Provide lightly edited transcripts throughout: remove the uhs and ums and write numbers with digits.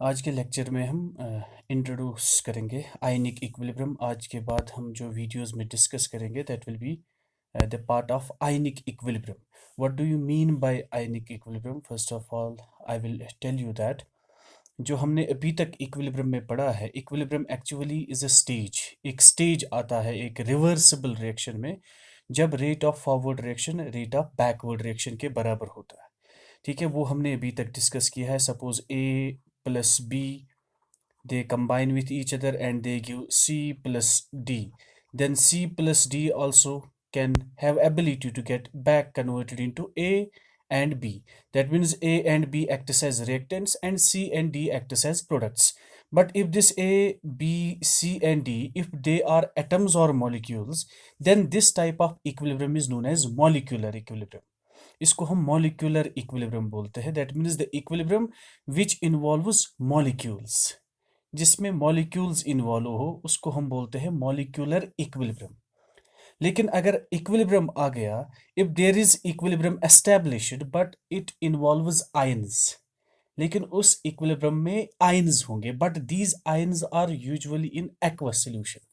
आज के लेक्चर में हम इंट्रोड्यूस करेंगे आयनिक इक्विलिब्रियम। आज के बाद हम जो वीडियोस में डिस्कस करेंगे that will be the part of ionic equilibrium. What do you mean by ionic equilibrium? First of all I will tell you that जो हमने अभी तक इक्विलिब्रियम में पढ़ा है, equilibrium actually is a stage. एक स्टेज आता है एक रिवर्सिबल रिएक्शन में जब rate of forward reaction rate of backward reaction के बराबर होता है। ठीक है, वो हमने अभी तक डिस्कस किया है। Suppose A plus B, they combine with each other and they give C plus D. Then C plus D also can have ability to get back converted into A and B. That means A and B act as reactants and C and D act as products. But if this A, B, C and D, if they are atoms or molecules, then this type of equilibrium is known as molecular equilibrium. इसको हम molecular equilibrium बोलते हैं। That means the equilibrium which involves molecules, जिसमें molecules involve हो उसको हम बोलते हैं मॉलिक्यूलर इक्विलिब्रियम। लेकिन अगर इक्विलिब्रियम आ गया, if there is equilibrium established but it involves ions, लेकिन उस इक्विलिब्रियम में आयंस होंगे, but these ions are usually in aqueous solution.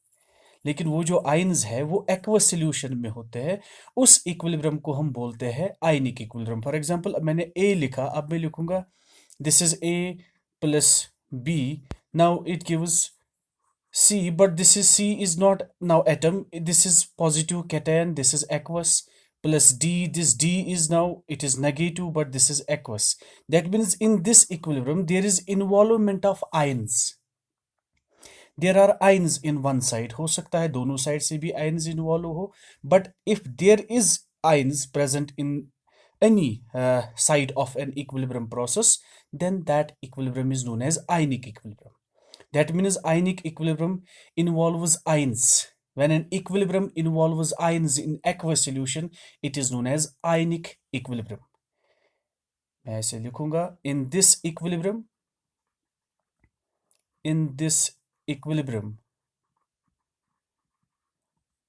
लेकिन वो जो आयंस है वो एक्वस सॉल्यूशन में होते हैं, उस इक्विलिब्रियम को हम बोलते हैं आयनिक इक्विलिब्रियम। फॉर एग्जांपल मैंने ए लिखा, अब मैं लिखूंगा this is A plus B, now it gives C, but this is C is not now atom, this is positive cation, this is aqueous, plus D, this D is now it is negative but this is aqueous. That means in this equilibrium there is involvement of ions. There are ions in one side, हो सकता है दोनों side से भी ions involve हो, but if there is ions present in any side of an equilibrium process, then that equilibrium is known as ionic equilibrium. That means ionic equilibrium involves ions. When an equilibrium involves ions in aqueous solution, it is known as ionic equilibrium. मैं ऐसे लिखूंगा, in this equilibrium,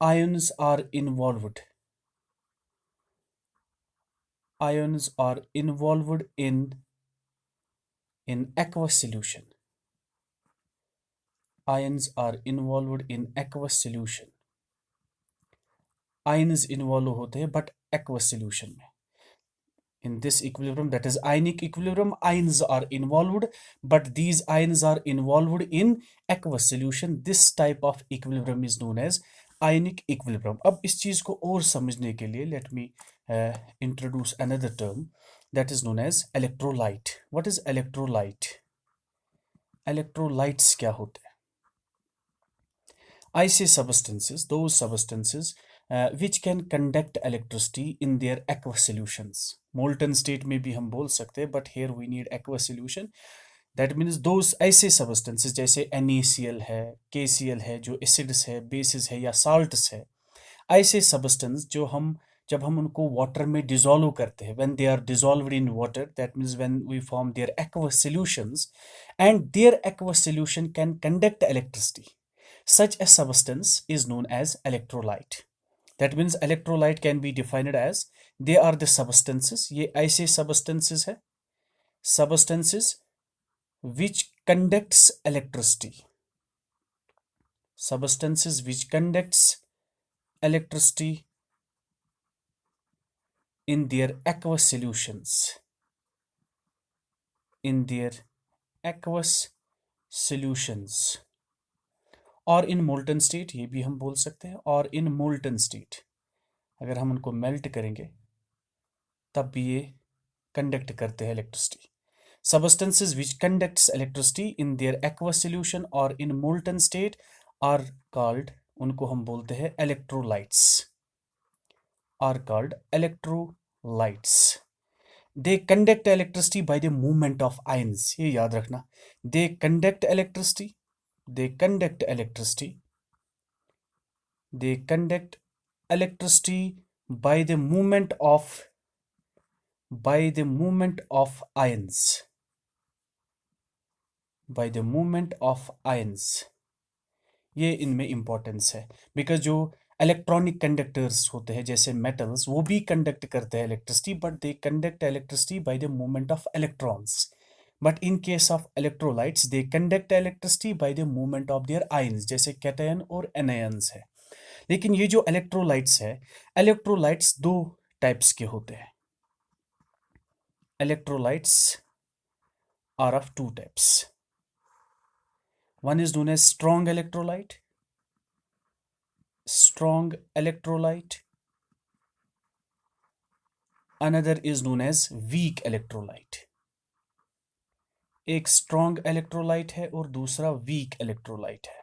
ions are involved. Ions are involved in aqueous solution. Ions are involved in aqueous solution. Ions involve होते हैं but aqueous solution में. In this equilibrium, that is ionic equilibrium, ions are involved, but these ions are involved in aqueous solution. This type of equilibrium is known as ionic equilibrium. अब इस चीज को और समझने के लिए let me introduce another term that is known as electrolyte. What is electrolyte? Electrolytes क्या होते हैं? I say substances, those substances which can conduct electricity in their aqueous solutions. Molten state में भी हम बोल सकते हैं, but here we need aqueous solution. That means those ऐसे substances जैसे NaCl है, KCl है, जो acids है, bases है या salts है, ऐसे substance जो हम जब हम उनको water में dissolve करते हैं, when they are dissolved in water, that means when we form their aqueous solutions and their aqueous solution can conduct electricity, such a substance is known as electrolyte. That means electrolyte can be defined as they are the substances, ये ऐसे substances है, substances which conducts electricity, substances which conducts electricity in their aqueous solutions, in their aqueous solutions, और in molten state, ये भी हम बोल सकते हैं, और इन मोल्टन स्टेट अगर हम उनको मेल्ट करेंगे तब भी ये कंडक्ट करते हैं electricity. Substances which conducts electricity in their aqueous solution और in molten state are called, उनको हम बोलते हैं electrolytes, are called electrolytes. They conduct electricity by the movement of ions, ये याद रखना, they conduct electricity, they conduct electricity, they conduct electricity by the movement of ions, by the movement of ions. ये इनमें importance है, because जो electronic conductors होते हैं जैसे मेटल्स, वो भी कंडक्ट करते हैं electricity, but they conduct electricity by the movement of electrons, but in case of electrolytes they conduct electricity by the movement of their ions, जैसे कैटायन और एनायंस है। लेकिन ये जो इलेक्ट्रोलाइट्स है, इलेक्ट्रोलाइट्स दो टाइप्स के होते हैं। Electrolytes are of two types. One is known as strong electrolyte, strong electrolyte. Another is known as weak electrolyte. एक स्ट्रॉन्ग इलेक्ट्रोलाइट है और दूसरा वीक इलेक्ट्रोलाइट है।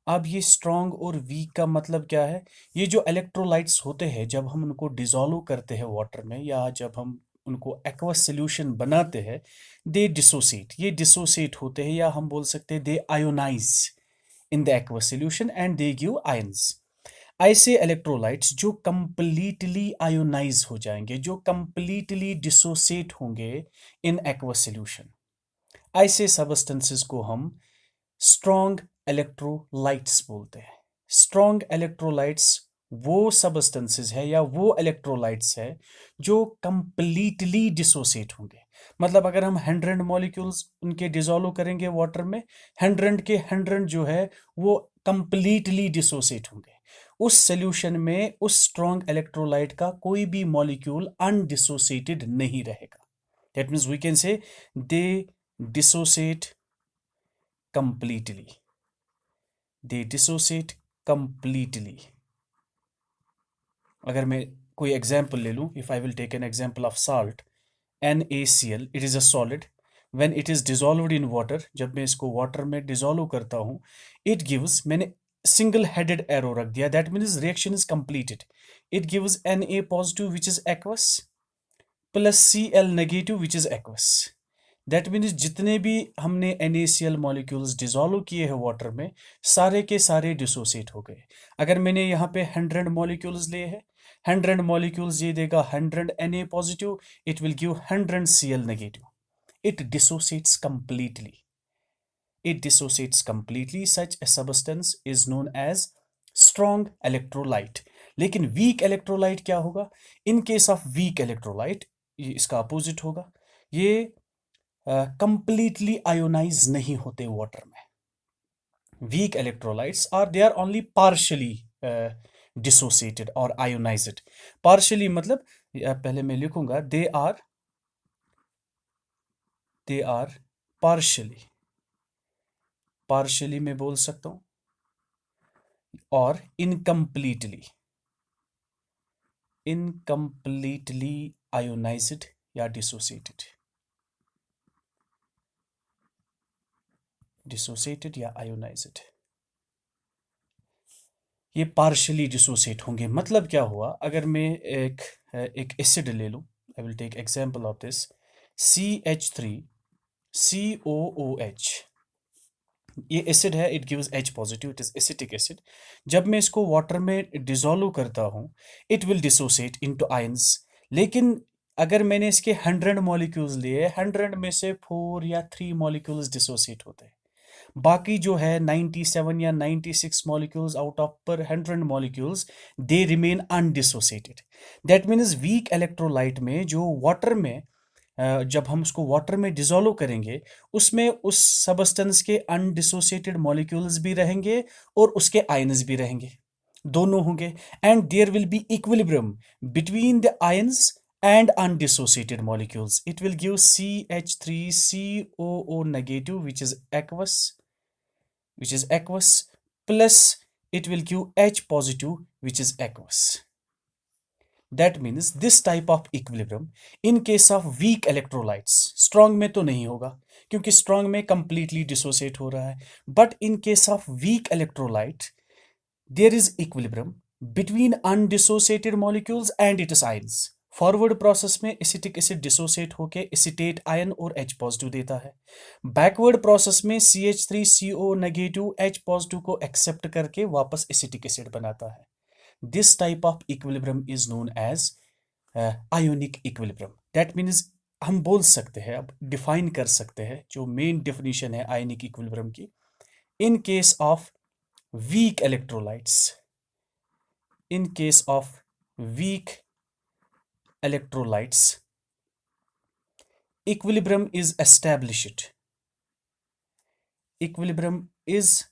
अब ये स्ट्रॉन्ग और वीक का मतलब क्या है? ये जो इलेक्ट्रोलाइट्स होते हैं, जब हम उनको डिसॉल्व करते हैं वाटर में, या जब हम उनको एक्वस सॉल्यूशन बनाते हैं, दे डिसोसिएट, ये डिसोसिएट होते हैं, या हम बोल सकते हैं they ionise in the aqueous solution and they give ions. ऐसे इलेक्ट्रोलाइट्स जो कंप्लीटली आयोनाइज हो जाएंगे, जो कंप्लीटली डिसोसिएट होंगे इन एक्वस सॉल्यूशन, ऐसे सबस्टेंसेस को हम स्ट्रॉन्ग इलेक्ट्रोलाइट्स बोलते हैं। स्ट्रॉन्ग इलेक्ट्रोलाइट्स वो सबस्टेंसेस है या वो इलेक्ट्रोलाइट्स है जो कंप्लीटली डिसोसिएट होंगे। मतलब अगर हम 100 मॉलिक्यूल्स उनके डिसॉल्व करेंगे वाटर में, 100 के 100 जो है वो कंप्लीटली डिसोसिएट होंगे। उस सॉल्यूशन में उस स्ट्रॉन्ग इलेक्ट्रोलाइट का कोई भी मॉलिक्यूल अनडिसोसिएटेड नहीं रहेगा। That means we can say they dissociate completely. They dissociate completely. अगर मैं कोई एग्जाम्पल ले लूँ, if I will take an example of salt, NaCl, it is a solid. When it is dissolved in water, जब मैं इसको water में dissolve करता हूँ, it gives, मैंने सिंगल हेडेड एरो रख दिया, that means reaction is completed. It gives Na positive which is aqueous plus Cl negative which is aqueous. That means जितने भी हमने NaCl मॉलिक्यूल्स डिसॉल्व किए हैं वाटर में, सारे के सारे डिसोसिएट हो गए। अगर मैंने यहाँ पे 100 मॉलिक्यूल्स लिए हैं, 100 मॉलिक्यूल्स ये देगा 100 Na positive, it will give 100 Cl negative. It dissociates completely. It dissociates completely. Such a substance is known as strong electrolyte. लेकिन weak electrolyte क्या होगा? In case of weak electrolyte, ये इसका अपोजिट होगा। ये कंप्लीटली आयोनाइज नहीं होते water में। Weak electrolytes are they are only partially dissociated और आयोनाइज्ड। पार्शली मतलब पहले मैं लिखूंगा दे आर पार्शली, पार्शली मैं बोल सकता हूं, और इनकम्प्लीटली आयोनाइज्ड या डिसोसिएटेड या आयोनाइज्ड। ये पार्शली डिसोसिएट होंगे। मतलब क्या हुआ? अगर मैं एक एसिड ले लूं, I will take example of this CH3COOH। ये एसिड है, it gives H positive, it is acetic acid. जब मैं इसको वाटर में डिसॉल्व करता हूं, it will dissociate into ions. लेकिन अगर मैंने इसके 100 मॉलिक्यूल्स लिए, 100 में से 4 या 3 मॉलिक्यूल्स डिसोसिएट होते हैं। बाकी जो है 97 या 96 मॉलिक्यूल्स आउट ऑफ पर 100 molecules, they remain undissociated. That means weak electrolyte में जो वाटर में जब हम उसको वाटर में डिसॉल्व करेंगे, उसमें उस सबस्टेंस के अनडिसोसिएटेड मॉलिक्यूल्स भी रहेंगे और उसके आयंस भी रहेंगे, दोनों होंगे। And there will be equilibrium between the ions and undissociated molecules. It will give CH3COO negative which is aqueous, plus it will give H positive which is aqueous. That means this type of equilibrium in case of weak electrolytes, strong में तो नहीं होगा क्योंकि strong में completely dissociate हो रहा है, but in case of weak electrolyte there is equilibrium between undissociated molecules and its ions. Forward process में एसिटिक एसिड डिसोसिएट होकर एसिटेट आयन और H पॉजिटिव देता है। बैकवर्ड प्रोसेस में CH3CO नेगेटिव H पॉजिटिव को एक्सेप्ट करके वापस acetic acid बनाता है। This type of equilibrium is known as ionic equilibrium. That means हम बोल सकते हैं, अब डिफाइन कर सकते हैं, जो मेन डेफिनेशन है आयोनिक इक्विलिब्रियम की, in case of weak electrolytes, in case of weak electrolytes, equilibrium is established. Equilibrium is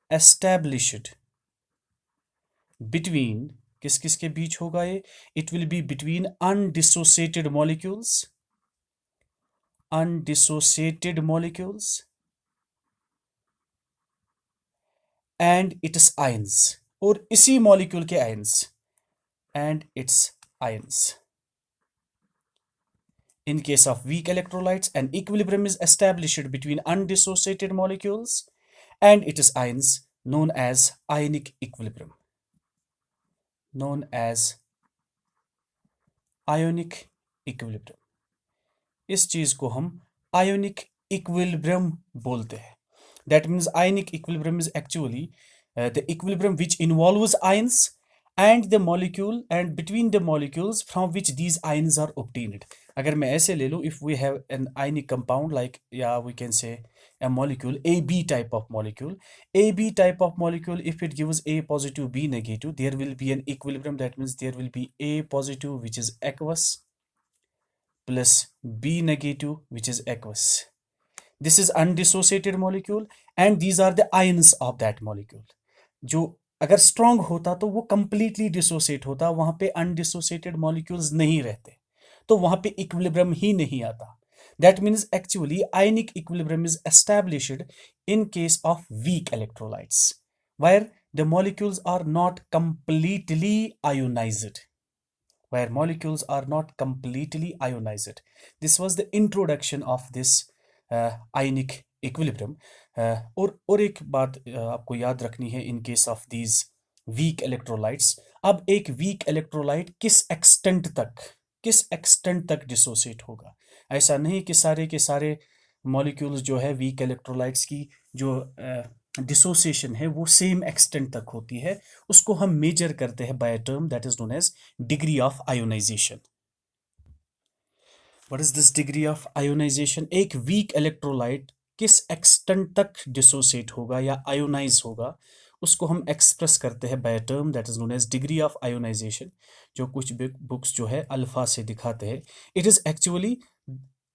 established between, किस किस के बीच होगा ये? It will be between undissociated molecules and its ions, और इसी मॉलिक्यूल के ions and its ions. In case of weak electrolytes, an equilibrium is established between undissociated molecules and its ions, known as ionic equilibrium. Known as ionic equilibrium. इस चीज को हम ionic equilibrium बोलते हैं. That means ionic equilibrium is actually the equilibrium which involves ions and the molecule and between the molecules from which these ions are obtained. अगर मैं ऐसे ले लूँ, if we have an ionic compound like, yeah, we can say a molecule, AB type of molecule. AB type of molecule, if it gives A positive, B negative, there will be an equilibrium. That means there will be A positive, which is aqueous, plus B negative, which is aqueous. This is undissociated molecule and these are the ions of that molecule. जो अगर strong होता तो वो completely dissociate होता, वहां पे undissociated molecules नहीं रहते, तो वहां पे equilibrium ही नहीं आता. That means actually ionic equilibrium is established in case of weak electrolytes, where the molecules are not completely ionized. This was the introduction of this ionic equilibrium. और एक बात आपको याद रखनी है in case of these weak electrolytes. अब एक weak electrolyte किस extent तक dissociate होगा? ऐसा नहीं कि सारे के सारे molecules जो है weak electrolytes की जो dissociation है वो same extent तक होती है. उसको हम measure करते हैं by a term that is known as degree of ionization. What is this degree of ionization? एक weak electrolyte किस extent तक dissociate होगा या ionize होगा, उसको हम express करते हैं by a term that is known as degree of ionization, जो कुछ books जो है अल्फा से दिखाते हैं. It is actually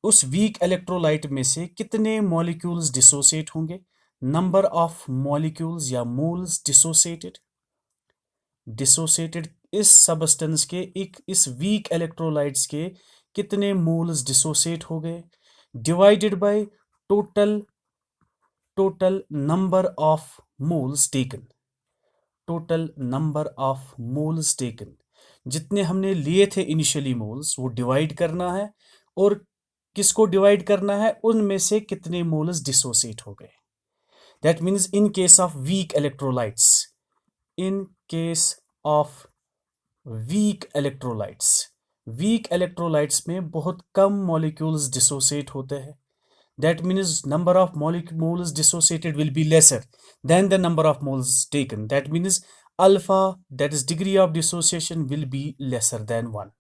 उस weak electrolyte में से कितने molecules dissociate होंगे, number of molecules या moles dissociated इस substance के इस weak electrolytes के कितने moles dissociate हो गए, divided by total number of moles taken. जितने हमने लिए थे initially moles वो divide करना है, और किसको divide करना है, उनमें से कितने moles dissociate हो गए. That means in case of weak electrolytes में बहुत कम molecules dissociate होते हैं. That means number of moles dissociated will be lesser than the number of moles taken. That means alpha, that is degree of dissociation, will be lesser than 1.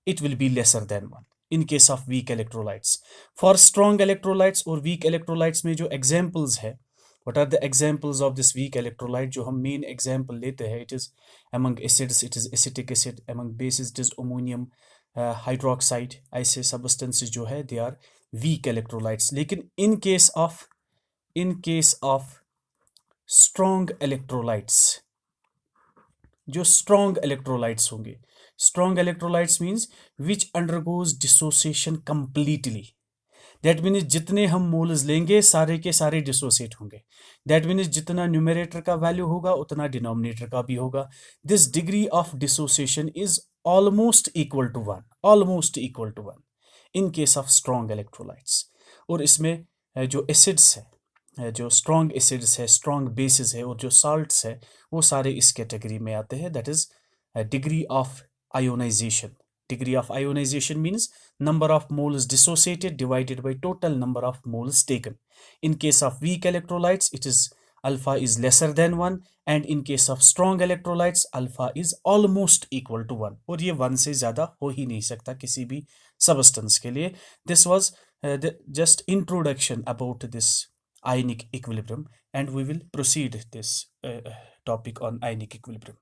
It will be lesser than 1 in case of weak electrolytes. For strong electrolytes और weak electrolytes में जो examples है, what are the examples of this weak electrolyte? जो हम main example लेते हैं, it is among acids, it is acetic acid, among bases, it is ammonium hydroxide. ऐसे substances जो है they are weak electrolytes. लेकिन in case of strong electrolytes, जो strong electrolytes होंगे, strong electrolytes means which undergoes dissociation completely. That means जितने हम moles लेंगे सारे के सारे dissociate होंगे. That means जितना numerator का value होगा उतना denominator का भी होगा. This degree of dissociation is almost equal to 1 in case of strong electrolytes. और इसमें जो acids है, जो strong acids है, strong bases है और जो salts है, वो सारे इस category में आते हैं. That is degree of ionization. Degree of ionization means number of moles dissociated divided by total number of moles taken. In case of weak electrolytes, it is alpha is lesser than 1, and in case of strong electrolytes, alpha is almost equal to 1. और ये 1 से ज़्यादा हो ही नहीं सकता किसी भी substance के लिए. This was the just introduction about this ionic equilibrium, and we will proceed this topic on ionic equilibrium.